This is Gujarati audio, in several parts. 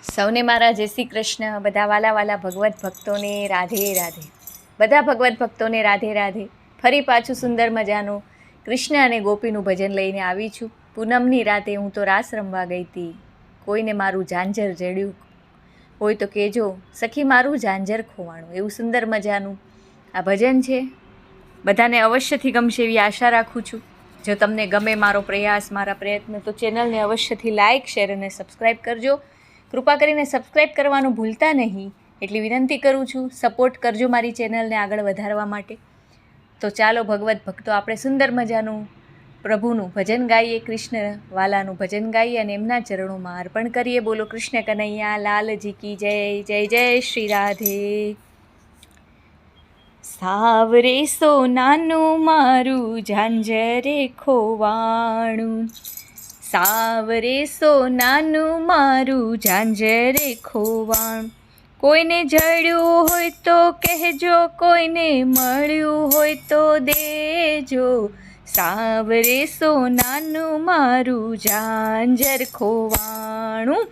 સૌને મારા જય શ્રી કૃષ્ણ. બધા વાલા વાલા ભગવત ભક્તોને રાધે રાધે. બધા ભગવત ભક્તોને રાધે રાધે. ફરી પાછું સુંદર મજાનું કૃષ્ણ અને ગોપીનું ભજન લઈને આવી છું. પૂનમની રાતે હું તો રાસ રમવા ગઈ હતી, કોઈને મારું ઝાંઝર જડ્યું હોય તો કહેજો, સખી મારું ઝાંઝર ખોવાણું. એવું સુંદર મજાનું આ ભજન છે. બધાને અવશ્યથી ગમશે એવી આશા રાખું છું. જો તમને ગમે મારો પ્રયાસ, મારા પ્રયત્ન, તો ચેનલને અવશ્યથી લાઇક, શેર અને સબસ્ક્રાઈબ કરજો. કૃપા કરીને સબસ્ક્રાઈબ કરવાનું ભૂલતા નહીં, એટલી વિનંતી કરું છું. સપોર્ટ કરજો મારી ચેનલને આગળ વધારવા માટે. તો ચાલો ભગવત ભક્તો, આપણે સુંદર મજાનું પ્રભુનું ભજન ગાઈએ, કૃષ્ણ વાલાનું ભજન ગાઈએ અને એમના ચરણોમાં અર્પણ કરીએ. બોલો કૃષ્ણ કનૈયા લાલજી કી જય. જય જય શ્રી રાધે. સાવરે સોનાનું મારું ઝાંઝરે ખોવાણું, સાવરે સોનાનું મારું ઝાંઝરે ખોવાણું. કોઈને જડ્યું હોય તો કહેજો, કોઈને મળ્યું હોય તો દેજો. સાવરે સોનાનું મારું ઝાંઝર ખોવાણું,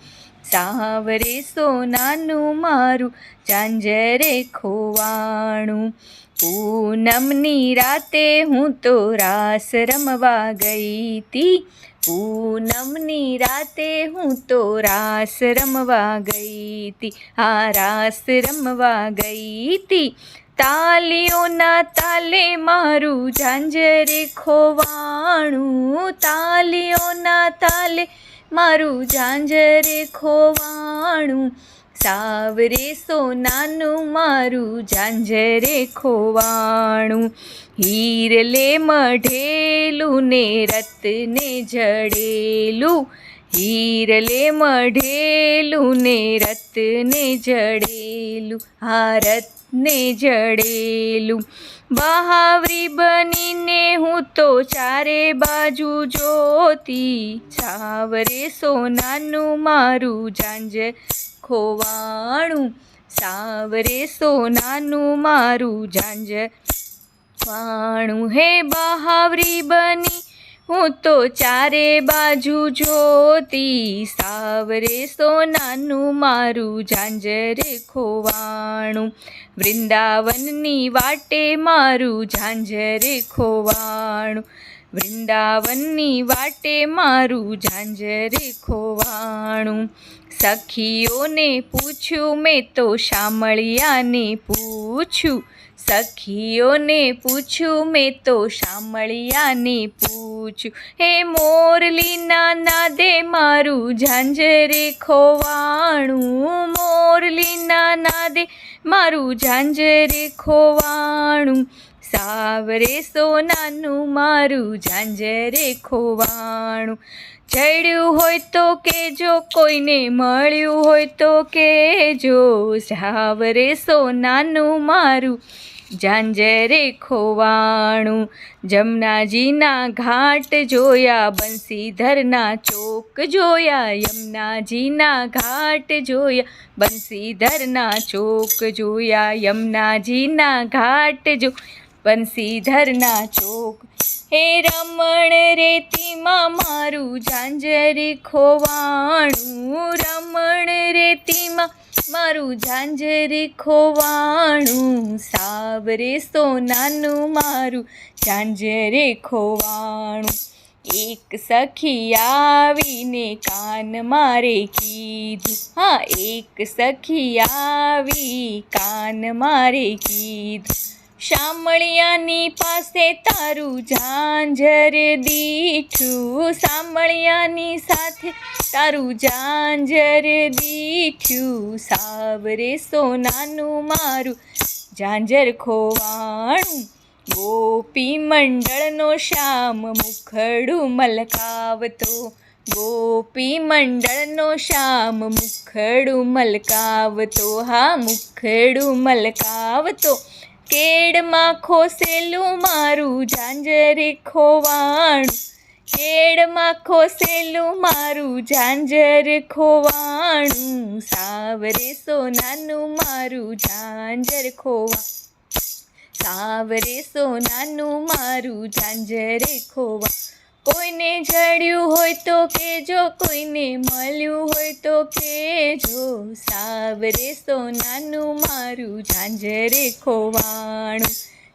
સાવરે સોનાનું મારું ઝાંઝરે ખોવાણું. પૂનમની રાતે હું તો રાસ રમવા ગઈ તી, પૂનમની રાતે હું તો રાસ રમવા ગઈ તી. આ રાસ રમવા ગઈ તી, તાલીઓના તાલે મારું ઝાંઝરે ખોવાણું, તાલીઓના તાલે મારું ઝાંઝરે ખોવાણું. સાવરે સોનાનું મારું ઝાંઝરે ખોવાણું. હીરલે મઢેલું ને રત્ને જડેલું, હીરલે મઢેલું ને રત્ને જડેલું. આ રત્ને જડેલું. બહાવરી બનીને હું તો ચારે બાજુ જોતી, સાવરે સોનાનું મારું ઝાંઝર ખોવાણું, સાવરે સોનાનું મારું ઝાંઝર ખોવાણું. હે બહાવરી બની હું તો ચારે બાજુ જોતી, સાવરે સોનાનું મારું ઝાંઝરે ખોવાણું. વૃંદાવનની વાટે મારું ઝાંઝરે ખોવાણું, વૃંદાવનની વાટે મારું ઝાંઝરે ખોવાણું. સખીઓને પૂછ્યું મેં તો શામળિયાને પૂછ્યું, સખીઓને પૂછ્યું મેં તો શામળિયાને પૂછ્યું. હે મોરલીના નાદે મારું ઝાંઝરે ખોવાણું, મોરલીના નાદે મારું ઝાંઝરે ખોવાણું. સાવરે સોનાનું મારું ઝાંઝરે ખોવાણું. જડ્યું હોય તો કહેજો, કોઈને મળ્યું હોય તો કહેજો. સાવરે સોનાનું મારું ઝાંઝરે ખોવાણું. જમનાજીના ઘાટ જોયા, બંસીધરના ચોક જોયા, યમુનાજીના ઘાટ જોયા, બંસીધરના ચોક જોયા, યમુનાજીના ઘાટ જો બંસીધરના ચોક. હે રમણ રેતીમાં મારું ઝાંઝરે ખોવાણું, રમણ રેતીમાં મારું ઝાંઝરે ખોવાણું. સાવરે સોનાનું મારું ઝાંઝરે ખોવાણું. એક સખી આવીને કાન મારે કીધું, હા એક સખી આવી કાન મારે કીધું. શામળિયાની પાસે તારું ઝાંઝર દીઠું, શામળિયાની સાથે તારું ઝાંઝર દીઠું. સાવરે સોનાનું મારું ઝાંઝર ખોવાણું. ગોપી મંડળનો શ્યામ મુખડું મલકાવતો, ગોપી મંડળનો શ્યામ મુખડું મલકાવતો. હા મુખડું મલકાવતો. કેડમાં ખોસેલું મારું ઝાંઝરે ખોવાણું, કેડમાં ખોસેલું મારું ઝાંઝર ખોવાણું. સાવરે સોનાનું મારું ઝાંઝર ખોવાણું, સાવરે સોનાનું મારું ઝાંઝરે ખોવાણું. કોઈને જડ્યું હોય તો કહેજો, કોઈને મળ્યું હોય તો કહેજો, સાવરે સોનાનું મારું ઝાંઝરે ખોવાણું,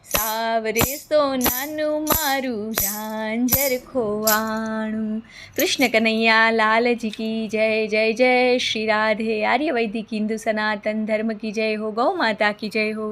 સાવરે સોનાનું મારું ઝાંઝર ખોવાણું. કૃષ્ણ કનૈયા લાલજી કી જય. જય જય શ્રી રાધે. આર્ય વૈદિક હિન્દુ સનાતન ધર્મ કી જય હો. ગૌ માતા કી જય હો.